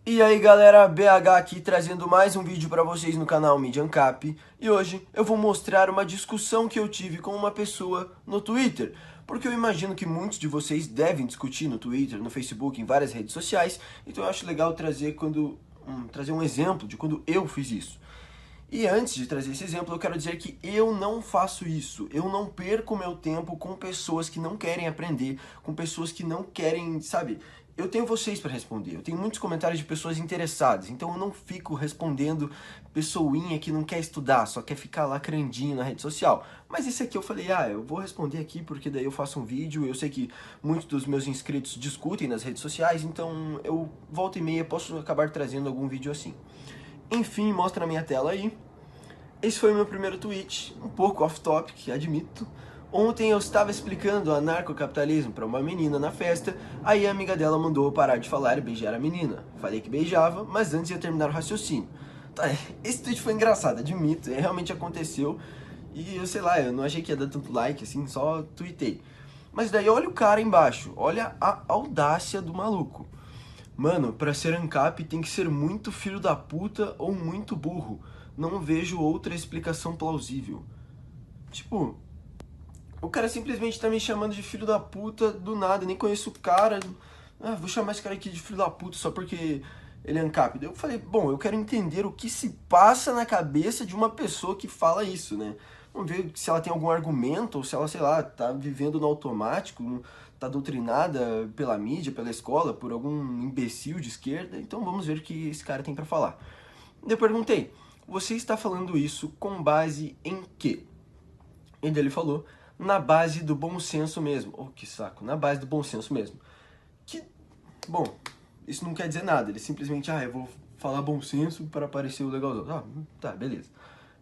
E aí galera, BH aqui trazendo mais um vídeo para vocês no canal Mídia Ancap. E hoje eu vou mostrar uma discussão que eu tive com uma pessoa no Twitter. Porque eu imagino que muitos de vocês devem discutir no Twitter, no Facebook, em várias redes sociais. Então eu acho legal trazer um exemplo de quando eu fiz isso. E antes de trazer esse exemplo, eu quero dizer que eu não faço isso. Eu não perco meu tempo com pessoas que não querem aprender, com pessoas que não querem, sabe? Eu tenho vocês para responder, eu tenho muitos comentários de pessoas interessadas, então eu não fico respondendo pessoinha que não quer estudar, só quer ficar lacrandinho na rede social. Mas esse aqui eu falei, eu vou responder aqui porque daí eu faço um vídeo, eu sei que muitos dos meus inscritos discutem nas redes sociais, então eu volta e meia posso acabar trazendo algum vídeo assim. Enfim, mostra na minha tela aí. Esse foi o meu primeiro tweet, um pouco off-topic, admito. Ontem eu estava explicando o anarcocapitalismo para uma menina na festa, aí a amiga dela mandou eu parar de falar e beijar a menina. Falei que beijava, mas antes ia terminar o raciocínio. Tá, esse tweet foi engraçado, admito, realmente aconteceu. E eu sei lá, eu não achei que ia dar tanto like assim, só tuitei. Mas daí olha o cara embaixo, olha a audácia do maluco. Mano, pra ser ANCAP tem que ser muito filho da puta ou muito burro. Não vejo outra explicação plausível. Tipo, o cara simplesmente tá me chamando de filho da puta do nada, nem conheço o cara. Vou chamar esse cara aqui de filho da puta só porque ele é ANCAP. Eu falei, bom, eu quero entender o que se passa na cabeça de uma pessoa que fala isso, né? Vamos ver se ela tem algum argumento, ou se ela, sei lá, tá vivendo no automático, tá doutrinada pela mídia, pela escola, por algum imbecil de esquerda. Então vamos ver o que esse cara tem pra falar. Eu perguntei, você está falando isso com base em quê? E daí ele falou, na base do bom senso mesmo. Oh, que saco, na base do bom senso mesmo. Que, bom, isso não quer dizer nada, ele simplesmente, eu vou falar bom senso para parecer o legalzão. Tá, beleza.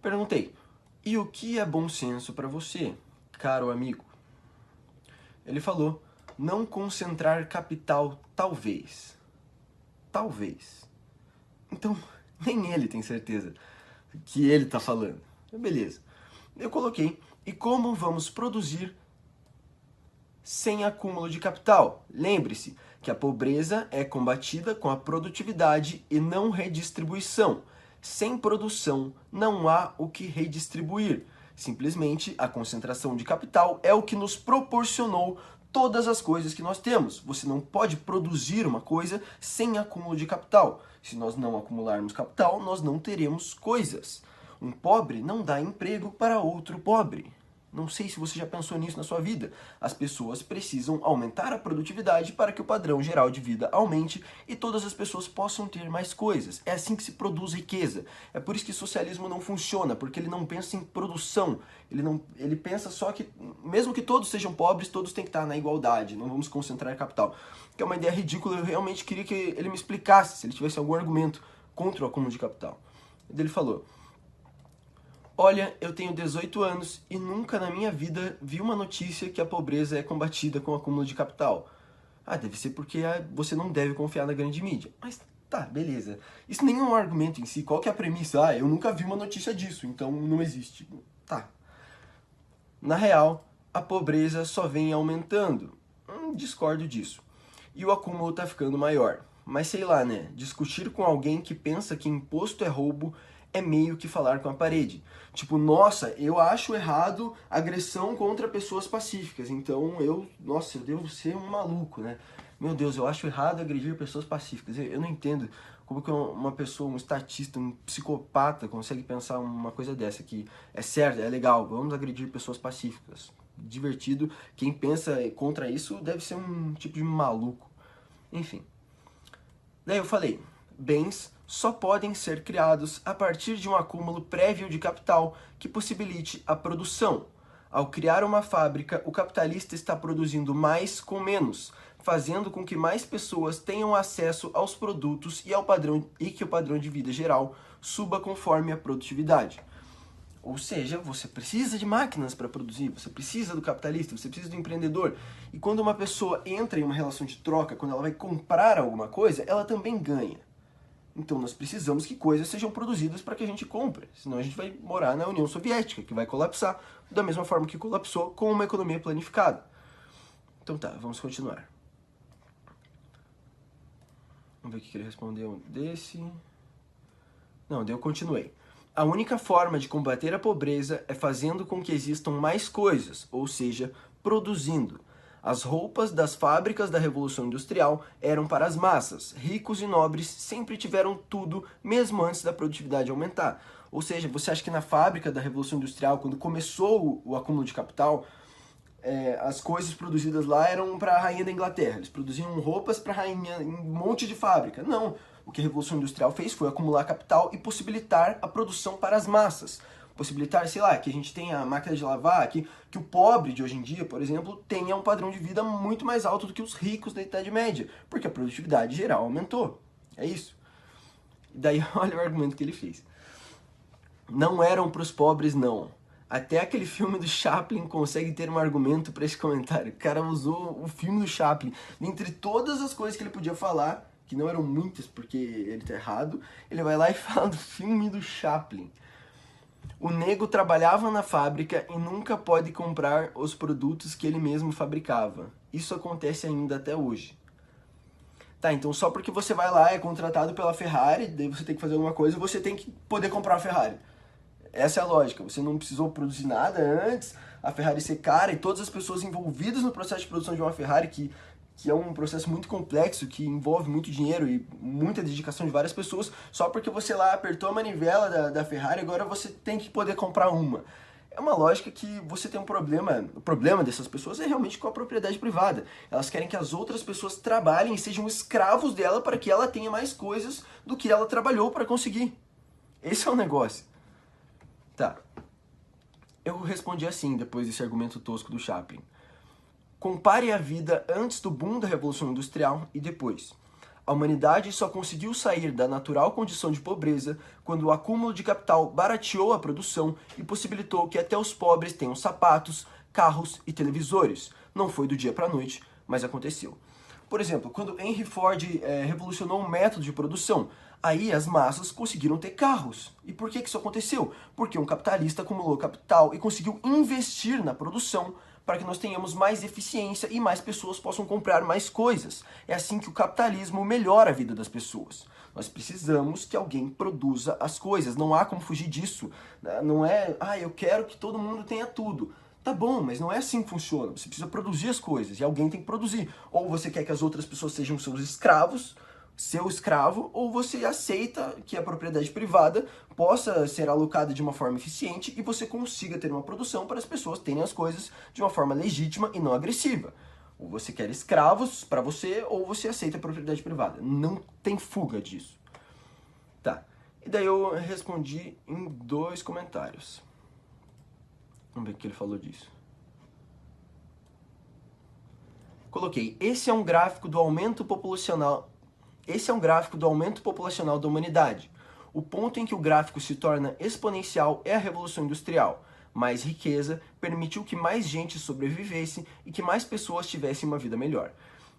Perguntei, e o que é bom senso para você, caro amigo? Ele falou, não concentrar capital, talvez. Talvez. Então, nem ele tem certeza que ele tá falando. Beleza. Eu coloquei, e como vamos produzir sem acúmulo de capital? Lembre-se que a pobreza é combatida com a produtividade e não redistribuição. Sem produção não há o que redistribuir. Simplesmente a concentração de capital é o que nos proporcionou todas as coisas que nós temos. Você não pode produzir uma coisa sem acúmulo de capital. Se nós não acumularmos capital, nós não teremos coisas. Um pobre não dá emprego para outro pobre. Não sei se você já pensou nisso na sua vida. As pessoas precisam aumentar a produtividade para que o padrão geral de vida aumente e todas as pessoas possam ter mais coisas. É assim que se produz riqueza. É por isso que o socialismo não funciona, porque ele não pensa em produção. Ele pensa só que, mesmo que todos sejam pobres, todos têm que estar na igualdade. Não vamos concentrar capital. Que é uma ideia ridícula, eu realmente queria que ele me explicasse, se ele tivesse algum argumento contra o acúmulo de capital. Ele falou, olha, eu tenho 18 anos e nunca na minha vida vi uma notícia que a pobreza é combatida com acúmulo de capital. Deve ser porque você não deve confiar na grande mídia. Mas tá, beleza. Isso nem é um argumento em si. Qual que é a premissa? Eu nunca vi uma notícia disso, então não existe. Tá. Na real, a pobreza só vem aumentando. Discordo disso. E o acúmulo tá ficando maior. Mas sei lá, né? Discutir com alguém que pensa que imposto é roubo é meio que falar com a parede. Tipo, nossa, eu acho errado agressão contra pessoas pacíficas, então eu devo ser um maluco, né? Meu Deus, eu acho errado agredir pessoas pacíficas. Eu não entendo como que uma pessoa, um estatista, um psicopata consegue pensar uma coisa dessa, que é certo, é legal, vamos agredir pessoas pacíficas. Divertido, quem pensa contra isso deve ser um tipo de maluco. Enfim. Daí eu falei, bens só podem ser criados a partir de um acúmulo prévio de capital que possibilite a produção. Ao criar uma fábrica, o capitalista está produzindo mais com menos, fazendo com que mais pessoas tenham acesso aos produtos e que o padrão de vida geral suba conforme a produtividade. Ou seja, você precisa de máquinas para produzir, você precisa do capitalista, você precisa do empreendedor. E quando uma pessoa entra em uma relação de troca, quando ela vai comprar alguma coisa, ela também ganha. Então nós precisamos que coisas sejam produzidas para que a gente compre, senão a gente vai morar na União Soviética, que vai colapsar da mesma forma que colapsou com uma economia planificada. Então tá, vamos continuar. Vamos ver o que ele respondeu desse. Não, daí eu continuei. A única forma de combater a pobreza é fazendo com que existam mais coisas, ou seja, produzindo. As roupas das fábricas da Revolução Industrial eram para as massas. Ricos e nobres sempre tiveram tudo, mesmo antes da produtividade aumentar. Ou seja, você acha que na fábrica da Revolução Industrial, quando começou o acúmulo de capital, as coisas produzidas lá eram para a rainha da Inglaterra. Eles produziam roupas para a rainha em um monte de fábrica. Não. O que a Revolução Industrial fez foi acumular capital e possibilitar a produção para as massas. Possibilitar, sei lá, que a gente tenha a máquina de lavar, que o pobre de hoje em dia, por exemplo, tenha um padrão de vida muito mais alto do que os ricos da Idade Média, porque a produtividade geral aumentou. É isso. E daí, olha o argumento que ele fez. Não eram para os pobres, não. Até aquele filme do Chaplin consegue ter um argumento para esse comentário. O cara usou o filme do Chaplin. Dentre todas as coisas que ele podia falar, que não eram muitas porque ele tá errado, ele vai lá e fala do filme do Chaplin. O nego trabalhava na fábrica e nunca pode comprar os produtos que ele mesmo fabricava. Isso acontece ainda até hoje. Tá, então só porque você vai lá, é contratado pela Ferrari, daí você tem que fazer alguma coisa, você tem que poder comprar a Ferrari. Essa é a lógica, você não precisou produzir nada antes, a Ferrari ser cara e todas as pessoas envolvidas no processo de produção de uma Ferrari, que é um processo muito complexo, que envolve muito dinheiro e muita dedicação de várias pessoas, só porque você lá apertou a manivela da Ferrari, agora você tem que poder comprar uma. É uma lógica que você tem um problema. O problema dessas pessoas é realmente com a propriedade privada. Elas querem que as outras pessoas trabalhem e sejam escravos dela para que ela tenha mais coisas do que ela trabalhou para conseguir. Esse é o negócio. Tá. Eu respondi assim, depois desse argumento tosco do Chaplin. Compare a vida antes do boom da Revolução Industrial e depois. A humanidade só conseguiu sair da natural condição de pobreza quando o acúmulo de capital barateou a produção e possibilitou que até os pobres tenham sapatos, carros e televisores. Não foi do dia para a noite, mas aconteceu. Por exemplo, quando Henry Ford revolucionou um método de produção, aí as massas conseguiram ter carros. E por que isso aconteceu? Porque um capitalista acumulou capital e conseguiu investir na produção para que nós tenhamos mais eficiência e mais pessoas possam comprar mais coisas. É assim que o capitalismo melhora a vida das pessoas. Nós precisamos que alguém produza as coisas, não há como fugir disso. Não é, eu quero que todo mundo tenha tudo. Tá bom, mas não é assim que funciona. Você precisa produzir as coisas e alguém tem que produzir. Ou você quer que as outras pessoas sejam seus escravos, seu escravo, ou você aceita que a propriedade privada possa ser alocada de uma forma eficiente e você consiga ter uma produção para as pessoas terem as coisas de uma forma legítima e não agressiva. Ou você quer escravos para você, ou você aceita a propriedade privada. Não tem fuga disso. Tá. E daí eu respondi em 2 comentários. Vamos ver o que ele falou disso. Coloquei, esse é um gráfico do aumento populacional da humanidade. O ponto em que o gráfico se torna exponencial é a Revolução Industrial. Mais riqueza permitiu que mais gente sobrevivesse e que mais pessoas tivessem uma vida melhor.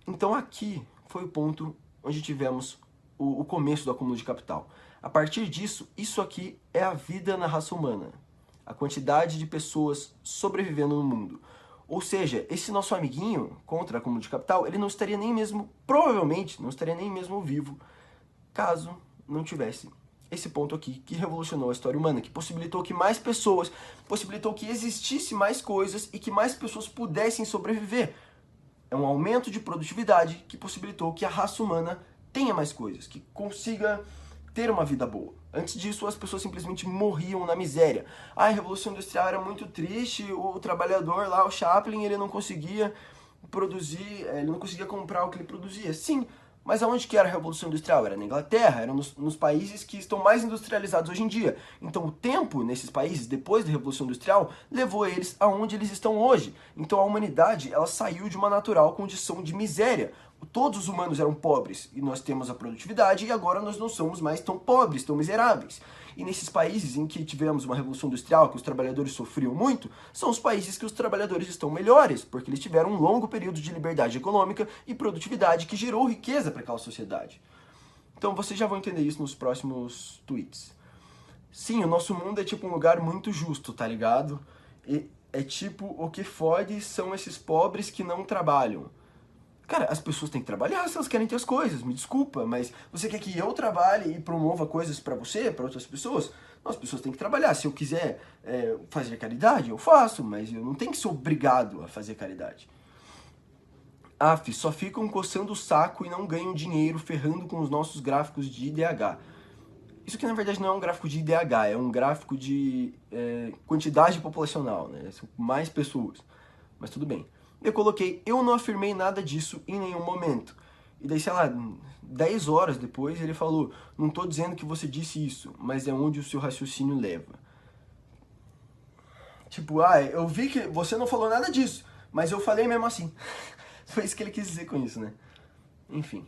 Então aqui foi o ponto onde tivemos o começo do acúmulo de capital. A partir disso, isso aqui é a vida na raça humana. A quantidade de pessoas sobrevivendo no mundo. Ou seja, esse nosso amiguinho contra o acúmulo de capital, ele não estaria nem mesmo, provavelmente, não estaria nem mesmo vivo, caso não tivesse esse ponto aqui, que revolucionou a história humana, que possibilitou que mais pessoas, possibilitou que existisse mais coisas e que mais pessoas pudessem sobreviver. É um aumento de produtividade que possibilitou que a raça humana tenha mais coisas, que consiga ter uma vida boa. Antes disso, as pessoas simplesmente morriam na miséria. A Revolução Industrial era muito triste, o trabalhador lá, o Chaplin, ele não conseguia produzir, ele não conseguia comprar o que ele produzia. Sim, mas aonde que era a Revolução Industrial? Era na Inglaterra, era nos países que estão mais industrializados hoje em dia. Então o tempo nesses países, depois da Revolução Industrial, levou eles aonde eles estão hoje. Então a humanidade, ela saiu de uma natural condição de miséria. Todos os humanos eram pobres e nós temos a produtividade e agora nós não somos mais tão pobres, tão miseráveis. E nesses países em que tivemos uma revolução industrial, que os trabalhadores sofriam muito, são os países que os trabalhadores estão melhores, porque eles tiveram um longo período de liberdade econômica e produtividade que gerou riqueza para aquela sociedade. Então vocês já vão entender isso nos próximos tweets. Sim, o nosso mundo é tipo um lugar muito justo, tá ligado? E é tipo, o que fode são esses pobres que não trabalham. Cara, as pessoas têm que trabalhar se elas querem ter as coisas, me desculpa, mas você quer que eu trabalhe e promova coisas pra você, pra outras pessoas? Não, as pessoas têm que trabalhar. Se eu quiser fazer caridade, eu faço, mas eu não tenho que ser obrigado a fazer caridade. Só ficam coçando o saco e não ganham dinheiro ferrando com os nossos gráficos de IDH. Isso aqui na verdade não é um gráfico de IDH, é um gráfico de quantidade populacional, né? São mais pessoas, mas tudo bem. Eu coloquei, eu não afirmei nada disso em nenhum momento. E daí, sei lá, 10 horas depois ele falou, não tô dizendo que você disse isso, mas é onde o seu raciocínio leva. Tipo, eu vi que você não falou nada disso, mas eu falei mesmo assim. Foi isso que ele quis dizer com isso, né? Enfim.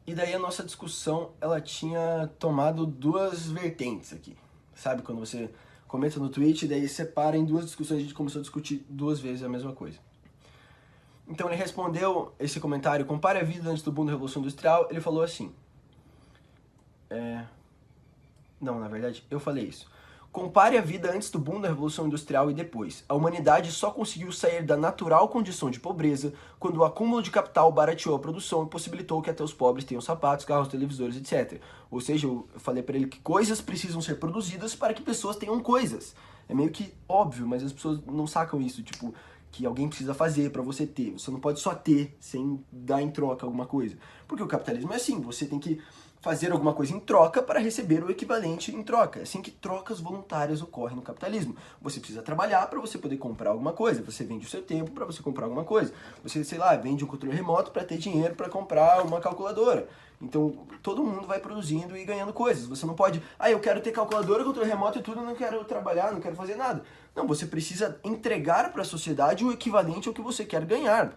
E daí a nossa discussão, ela tinha tomado duas vertentes aqui. Sabe, quando você comenta no Twitch, daí separa em duas discussões, a gente começou a discutir duas vezes a mesma coisa. Então ele respondeu esse comentário, compare a vida antes do boom da Revolução Industrial, ele falou assim... Não, na verdade, eu falei isso. Compare a vida antes do boom da Revolução Industrial e depois. A humanidade só conseguiu sair da natural condição de pobreza quando o acúmulo de capital barateou a produção e possibilitou que até os pobres tenham sapatos, carros, televisores, etc. Ou seja, eu falei pra ele que coisas precisam ser produzidas para que pessoas tenham coisas. É meio que óbvio, mas as pessoas não sacam isso, tipo, que alguém precisa fazer pra você ter. Você não pode só ter sem dar em troca alguma coisa. Porque o capitalismo é assim, você tem que fazer alguma coisa em troca para receber o equivalente em troca. É assim que trocas voluntárias ocorrem no capitalismo. Você precisa trabalhar para você poder comprar alguma coisa. Você vende o seu tempo para você comprar alguma coisa. Você, sei lá, vende um controle remoto para ter dinheiro para comprar uma calculadora. Então, todo mundo vai produzindo e ganhando coisas. Você não pode, eu quero ter calculadora, controle remoto e tudo, não quero trabalhar, não quero fazer nada. Não, você precisa entregar para a sociedade o equivalente ao que você quer ganhar.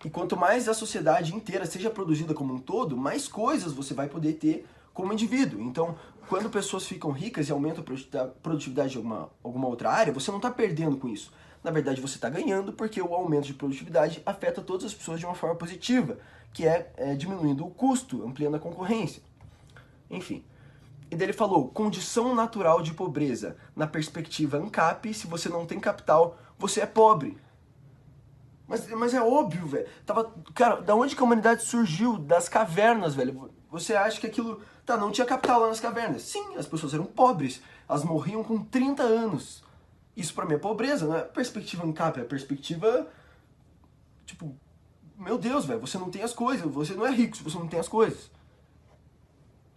E quanto mais a sociedade inteira seja produzida como um todo, mais coisas você vai poder ter como indivíduo. Então, quando pessoas ficam ricas e aumentam a produtividade de alguma outra área, você não está perdendo com isso. Na verdade, você está ganhando porque o aumento de produtividade afeta todas as pessoas de uma forma positiva, que é diminuindo o custo, ampliando a concorrência. Enfim. E daí ele falou, condição natural de pobreza. Na perspectiva ANCAP, se você não tem capital, você é pobre. Mas é óbvio, velho. Cara, da onde que a humanidade surgiu? Das cavernas, velho. Você acha que aquilo... não tinha capital lá nas cavernas. Sim, as pessoas eram pobres. Elas morriam com 30 anos. Isso pra mim é pobreza, não é perspectiva ANCAP, é perspectiva... Tipo, meu Deus, velho, você não tem as coisas. Você não é rico se você não tem as coisas.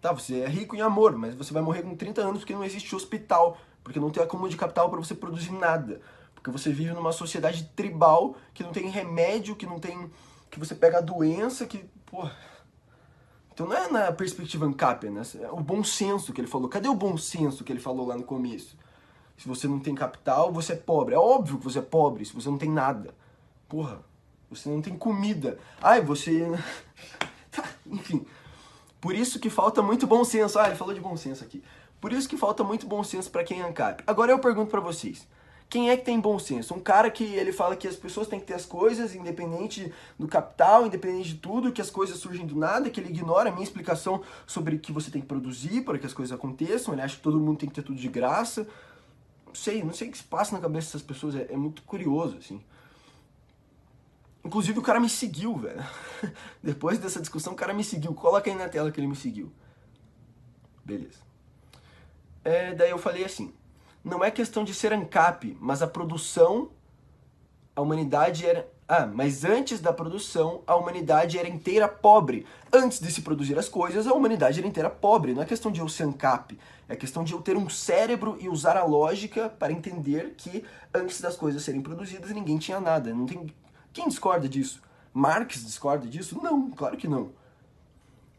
Você é rico em amor, mas você vai morrer com 30 anos porque não existe hospital. Porque não tem acúmulo de capital pra você produzir nada. Porque você vive numa sociedade tribal que não tem remédio, que não tem... que você pega a doença, que... Então não é na perspectiva ANCAP, né? É o bom senso que ele falou. Cadê o bom senso que ele falou lá no começo? Se você não tem capital, você é pobre. É óbvio que você é pobre se você não tem nada. Você não tem comida. Você... Enfim. Por isso que falta muito bom senso. Ele falou de bom senso aqui. Por isso que falta muito bom senso pra quem é ANCAP. Agora eu pergunto pra vocês. Quem é que tem bom senso? Um cara que ele fala que as pessoas têm que ter as coisas, independente do capital, independente de tudo, que as coisas surgem do nada, que ele ignora a minha explicação sobre que você tem que produzir para que as coisas aconteçam, ele acha que todo mundo tem que ter tudo de graça. Não sei o que se passa na cabeça dessas pessoas, é muito curioso, assim. Inclusive o cara me seguiu, velho. Depois dessa discussão o cara me seguiu, coloca aí na tela que ele me seguiu. Beleza. Daí eu falei assim... Não é questão de ser ANCAP, mas a produção, a humanidade era... mas antes da produção, a humanidade era inteira pobre. Antes de se produzir as coisas, a humanidade era inteira pobre. Não é questão de eu ser ANCAP, é questão de eu ter um cérebro e usar a lógica para entender que antes das coisas serem produzidas, ninguém tinha nada. Não tem... Quem discorda disso? Marx discorda disso? Não, claro que não.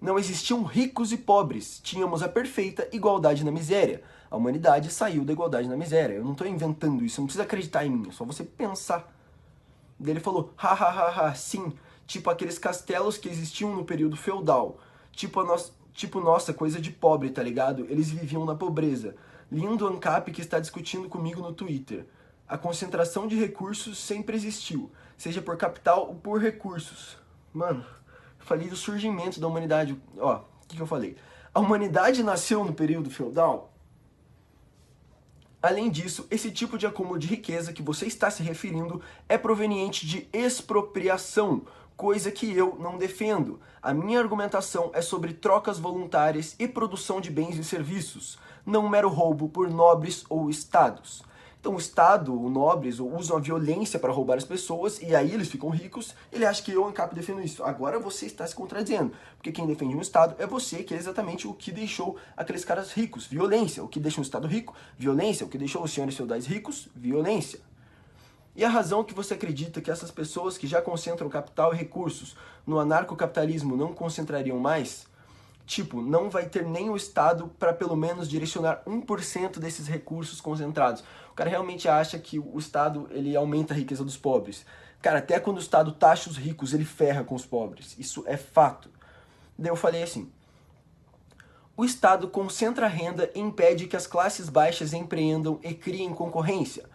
Não existiam ricos e pobres, tínhamos a perfeita igualdade na miséria. A humanidade saiu da igualdade na miséria. Eu não estou inventando isso, não precisa acreditar em mim, é só você pensar. Daí ele falou, sim, tipo aqueles castelos que existiam no período feudal. Tipo, nossa, coisa de pobre, tá ligado? Eles viviam na pobreza. Lindo ANCAP que está discutindo comigo no Twitter. A concentração de recursos sempre existiu, seja por capital ou por recursos. Mano, eu falei do surgimento da humanidade. O que eu falei? A humanidade nasceu no período feudal? Além disso, esse tipo de acúmulo de riqueza que você está se referindo é proveniente de expropriação, coisa que eu não defendo. A minha argumentação é sobre trocas voluntárias e produção de bens e serviços, não um mero roubo por nobres ou estados. Então o Estado, os nobres, usam a violência para roubar as pessoas e aí eles ficam ricos. Ele acha que eu, ANCAP, defendo isso. Agora você está se contradizendo, porque quem defende um Estado é você, que é exatamente o que deixou aqueles caras ricos, violência. O que deixa um Estado rico, violência. O que deixou os senhores feudais ricos, violência. E a razão que você acredita que essas pessoas que já concentram capital e recursos no anarcocapitalismo não concentrariam mais? Tipo, não vai ter nem o Estado para pelo menos direcionar 1% desses recursos concentrados. O cara realmente acha que o Estado ele aumenta a riqueza dos pobres. Cara, até quando o Estado taxa os ricos, ele ferra com os pobres. Isso é fato. Daí eu falei assim: o Estado concentra a renda e impede que as classes baixas empreendam e criem concorrência,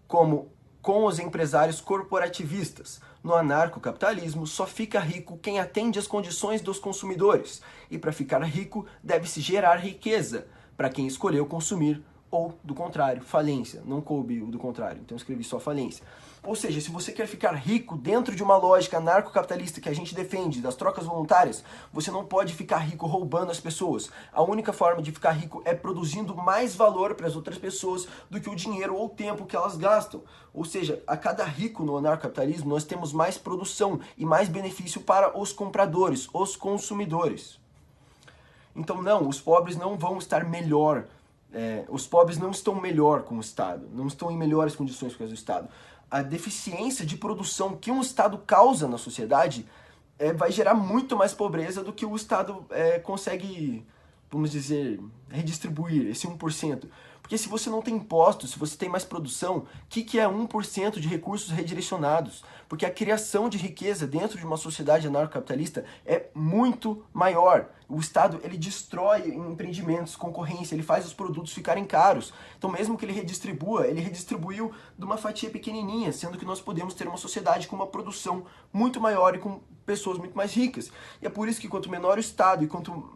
como com os empresários corporativistas. No anarcocapitalismo, só fica rico quem atende às condições dos consumidores. E para ficar rico, deve-se gerar riqueza para quem escolheu consumir, ou, do contrário, falência. Não coube o do contrário, então eu escrevi só falência. Ou seja, se você quer ficar rico dentro de uma lógica anarcocapitalista que a gente defende, das trocas voluntárias, você não pode ficar rico roubando as pessoas. A única forma de ficar rico é produzindo mais valor para as outras pessoas do que o dinheiro ou o tempo que elas gastam. Ou seja, a cada rico no anarcocapitalismo, nós temos mais produção e mais benefício para os compradores, os consumidores. Então não, os pobres não vão estar melhor. Os pobres não estão melhor com o Estado, não estão em melhores condições por causa do Estado. A deficiência de produção que um Estado causa na sociedade vai gerar muito mais pobreza do que o Estado consegue, vamos dizer, redistribuir esse 1%. Porque se você não tem impostos, se você tem mais produção, o que é 1% de recursos redirecionados? Porque a criação de riqueza dentro de uma sociedade anarcocapitalista é muito maior. O Estado, ele destrói empreendimentos, concorrência, ele faz os produtos ficarem caros. Então mesmo que ele redistribua, ele redistribuiu de uma fatia pequenininha, sendo que nós podemos ter uma sociedade com uma produção muito maior e com pessoas muito mais ricas. E é por isso que quanto menor o Estado e quanto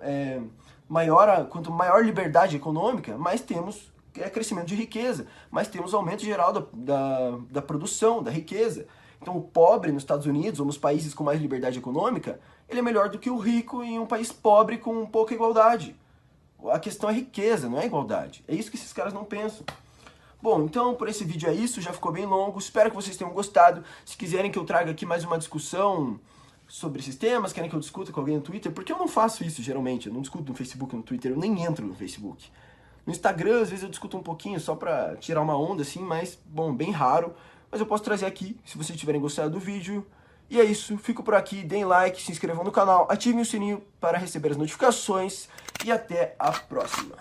maior liberdade econômica, mais temos crescimento de riqueza, mas temos aumento geral da produção, da riqueza. Então o pobre nos Estados Unidos ou nos países com mais liberdade econômica, ele é melhor do que o rico em um país pobre com pouca igualdade. A questão é riqueza, não é igualdade. É isso que esses caras não pensam. Bom, então por esse vídeo é isso, já ficou bem longo, espero que vocês tenham gostado. Se quiserem que eu traga aqui mais uma discussão sobre esses temas, querem que eu discuta com alguém no Twitter, porque eu não faço isso geralmente, eu não discuto no Facebook, no Twitter, eu nem entro no Facebook. No Instagram, às vezes eu discuto um pouquinho, só pra tirar uma onda assim, mas, bom, bem raro. Mas eu posso trazer aqui, se vocês tiverem gostado do vídeo. E é isso, fico por aqui, deem like, se inscrevam no canal, ativem o sininho para receber as notificações e até a próxima.